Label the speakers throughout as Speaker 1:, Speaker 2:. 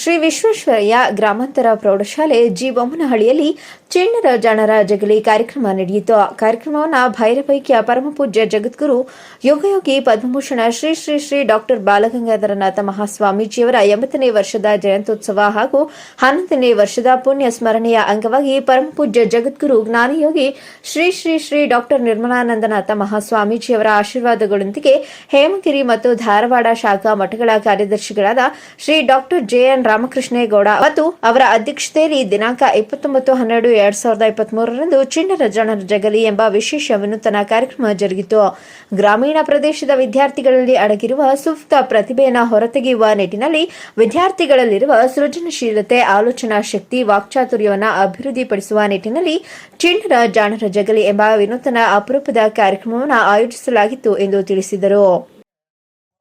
Speaker 1: ಶ್ರೀ ವಿಶ್ವೇಶ್ವರಯ್ಯ ಗ್ರಾಮಾಂತರ ಪ್ರೌಢಶಾಲೆ ಜಿ ಬೊಮ್ಮನಹಳ್ಳಿಯಲ್ಲಿ ಚಿಣ್ಣರ ಜಾಣರ ಜಗಲಿ ಕಾರ್ಯಕ್ರಮ ನಡೆಯಿತು. ಕಾರ್ಯಕ್ರಮವನ್ನು ಭೈರವೈಕ್ಯ ಪರಮಪೂಜ್ಯ ಜಗದ್ಗುರು ಯೋಗಯೋಗಿ ಪದ್ಮಭೂಷಣ ಶ್ರೀ ಶ್ರೀ ಶ್ರೀ ಡಾಕ್ಟರ್ ಬಾಲಗಂಗಾಧರನಾಥ ಮಹಾಸ್ವಾಮೀಜಿಯವರ 80ನೇ ವರ್ಷದ ಜಯಂತ್ಯೋತ್ಸವ ಹಾಗೂ 11ನೇ ವರ್ಷದ ಪುಣ್ಯ ಸ್ಮರಣೆಯ ಅಂಗವಾಗಿ ಪರಮಪೂಜ್ಯ ಜಗದ್ಗುರು ಜ್ಞಾನಯೋಗಿ ಶ್ರೀ ಶ್ರೀ ಶ್ರೀ ಡಾಕ್ಟರ್ ನಿರ್ಮಲಾನಂದನಾಥ ಮಹಾಸ್ವಾಮೀಜಿಯವರ ಆಶೀರ್ವಾದಗಳೊಂದಿಗೆ ಹೇಮಗಿರಿ ಮತ್ತು ಧಾರವಾಡ ಶಾಖಾ ಮಠಗಳ ಕಾರ್ಯದರ್ಶಿಗಳಾದ ಶ್ರೀ ಡಾಕ್ಟರ್ ಜೆಎನ್ ರಾಮಕೃಷ್ಣೇಗೌಡ ಮತ್ತು ಅವರ ಅಧ್ಯಕ್ಷತೆಯಲ್ಲಿ ದಿನಾಂಕ 29/12/2023ರಂದು ಚಿಣ್ಣರ ಜಾಣರ ಜಗಲಿ ಎಂಬ ವಿಶೇಷ ವಿನೂತನ ಕಾರ್ಯಕ್ರಮ ಜರುಗಿತು. ಗ್ರಾಮೀಣ ಪ್ರದೇಶದ ವಿದ್ಯಾರ್ಥಿಗಳಲ್ಲಿ ಅಡಗಿರುವ ಸೂಕ್ತ ಪ್ರತಿಭೆಯನ್ನು ಹೊರತೆಗೆಯುವ ನಿಟ್ಟಿನಲ್ಲಿ ವಿದ್ಯಾರ್ಥಿಗಳಲ್ಲಿರುವ ಸೃಜನಶೀಲತೆ, ಆಲೋಚನಾ ಶಕ್ತಿ, ವಾಕ್ಚಾತುರ್ಯವನ್ನು ಅಭಿವೃದ್ಧಿಪಡಿಸುವ ನಿಟ್ಟಿನಲ್ಲಿ ಚಿಣ್ಣರ ಜಾಣರ ಜಗಲಿ ಎಂಬ ವಿನೂತನ ಅಪರೂಪದ ಕಾರ್ಯಕ್ರಮವನ್ನು ಆಯೋಜಿಸಲಾಗಿತ್ತು ಎಂದು ತಿಳಿಸಿದರು.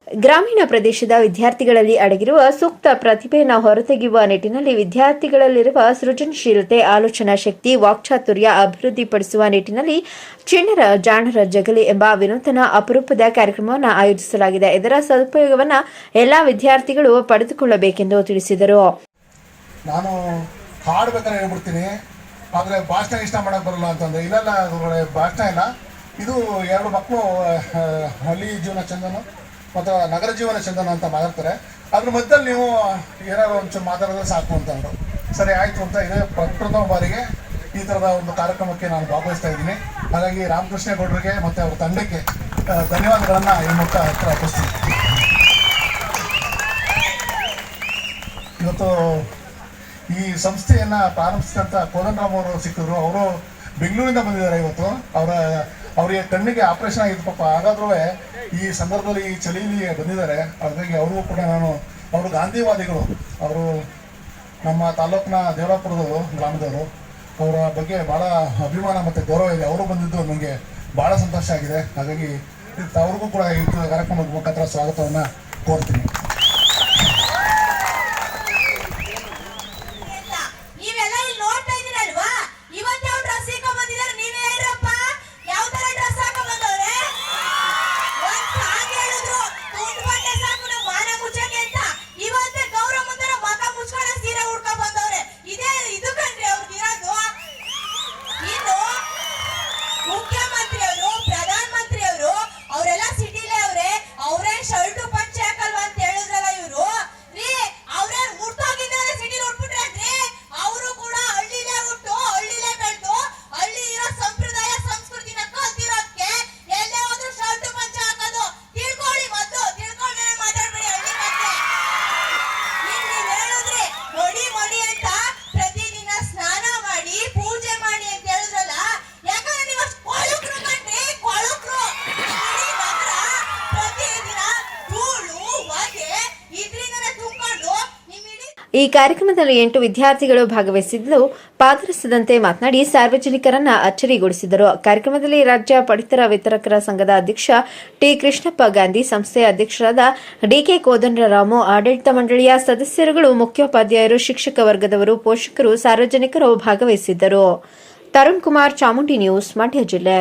Speaker 1: ಗ್ರಾಮೀಣ ಪ್ರದೇಶದ ವಿದ್ಯಾರ್ಥಿಗಳಲ್ಲಿ ಅಡಗಿರುವ ಸೂಕ್ತ ಪ್ರತಿಭೆಯನ್ನು ಹೊರತೆಗೆಯುವ ನಿಟ್ಟಿನಲ್ಲಿ ವಿದ್ಯಾರ್ಥಿಗಳಲ್ಲಿರುವ ಸೃಜನಶೀಲತೆ, ಆಲೋಚನಾ ಶಕ್ತಿ, ವಾಕ್ಚಾತುರ್ಯ ಅಭಿವೃದ್ಧಿಪಡಿಸುವ ನಿಟ್ಟಿನಲ್ಲಿ ಚಿಣ್ಣರ ಜಾಣರ ಜಗಲಿ ಎಂಬ ವಿನೂತನ ಅಪರೂಪದ ಕಾರ್ಯಕ್ರಮವನ್ನು ಆಯೋಜಿಸಲಾಗಿದೆ. ಇದರ ಸದುಪಯೋಗವನ್ನು ಎಲ್ಲಾ ವಿದ್ಯಾರ್ಥಿಗಳು ಪಡೆದುಕೊಳ್ಳಬೇಕೆಂದು ತಿಳಿಸಿದರು.
Speaker 2: ನಾನು ಹಾಡ್ಬೇಕಾದ್ರೆ ಹೇಳ್ಬಿಡ್ತೀನಿ, ಆದರೆ ಭಾಷಣ ಇಷ್ಟ ಮಾಡಕ್ಕೆ ಬರಲ್ಲ ಅಂತಂದ್ರೆ ಇಲ್ಲ, ಭಾಷಣ ಇಲ್ಲ. ಇದು ಎರಡು ಮಕ್ಕಳು ಹಳ್ಳಿ ಜೀವನ ಚಂದನು ಮತ್ತು ನಗರ ಜೀವನ ಚಂದನ ಅಂತ ಮಾತಾಡ್ತಾರೆ. ಅದ್ರ ಮಧ್ಯದಲ್ಲಿ ನೀವು ಏನಾದ್ರು ಒಂಚೂರು ಮಾತಾಡಿದ್ರೆ ಸಾಕು ಅಂತಂದರು. ಸರಿ ಆಯಿತು ಅಂತ ಇದೆ ಪ್ರಥಮ ಬಾರಿಗೆ ಈ ಥರದ ಒಂದು ಕಾರ್ಯಕ್ರಮಕ್ಕೆ ನಾನು ಭಾಗವಹಿಸ್ತಾ ಇದ್ದೀನಿ. ಹಾಗಾಗಿ ರಾಮಕೃಷ್ಣೇಗೌಡರಿಗೆ ಮತ್ತು ಅವ್ರ ತಂಡಕ್ಕೆ ಧನ್ಯವಾದಗಳನ್ನು ಈ ಮೂಲಕ ಅರ್ಪಿಸ್ತೀನಿ. ಇವತ್ತು ಈ ಸಂಸ್ಥೆಯನ್ನು ಪ್ರಾರಂಭಿಸಿದಂಥ ಕೋದಂಡರಾಮ್ ಅವರು ಸಿಕ್ಕಿದ್ರು. ಅವರು ಬೆಂಗಳೂರಿಂದ ಬಂದಿದ್ದಾರೆ. ಇವತ್ತು ಅವರಿಗೆ ಕಣ್ಣಿಗೆ ಆಪರೇಷನ್ ಆಗಿತ್ತು ಪಾಪ. ಹಾಗಾದ್ರೂ ಈ ಸಂದರ್ಭದಲ್ಲಿ ಈ ಚಳಿಯಲ್ಲಿ ಬಂದಿದ್ದಾರೆ. ಹಾಗಾಗಿ ಅವ್ರಿಗೂ ಕೂಡ ಅವರು ಗಾಂಧಿವಾದಿಗಳು. ಅವರು ನಮ್ಮ ತಾಲೂಕಿನ ದೇವರಾಪುರದವರು, ಗ್ರಾಮದವರು. ಅವರ ಬಗ್ಗೆ ಭಾಳ ಅಭಿಮಾನ ಮತ್ತು ಗೌರವ ಇದೆ. ಅವರು ಬಂದಿದ್ದು ನನಗೆ ಭಾಳ ಸಂತೋಷ ಆಗಿದೆ. ಹಾಗಾಗಿ ಅವ್ರಿಗೂ ಕೂಡ ಈ ಕಾರ್ಯಕ್ರಮದ ಮುಖಾಂತರ ಸ್ವಾಗತವನ್ನು ಕೋರ್ತೀನಿ.
Speaker 1: ಈ ಕಾರ್ಯಕ್ರಮದಲ್ಲಿ 8 ವಿದ್ಯಾರ್ಥಿಗಳು ಭಾಗವಹಿಸಿದ್ದು ಪಾದರಸದಂತೆ ಮಾತನಾಡಿ ಸಾರ್ವಜನಿಕರನ್ನ ಅಚ್ಚರಿಗೊಳಿಸಿದರು. ಕಾರ್ಯಕ್ರಮದಲ್ಲಿ ರಾಜ್ಯ ಪಡಿತರ ವಿತರಕರ ಸಂಘದ ಅಧ್ಯಕ್ಷ ಟಿ ಕೃಷ್ಣಪ್ಪ ಗಾಂಧಿ, ಸಂಸ್ಥೆಯ ಅಧ್ಯಕ್ಷರಾದ ಡಿಕೆ ಕೋದಂಡರಾಮು, ಆಡಳಿತ ಮಂಡಳಿಯ ಸದಸ್ಯರುಗಳು, ಮುಖ್ಯೋಪಾಧ್ಯಾಯರು, ಶಿಕ್ಷಕ ವರ್ಗದವರು, ಪೋಷಕರು, ಸಾರ್ವಜನಿಕರು ಭಾಗವಹಿಸಿದ್ದರು. ತರುಣ್ ಕುಮಾರ್, ಚಾಮುಂಡಿ ನ್ಯೂಸ್, ಮಂಡ್ಯ ಜಿಲ್ಲೆ.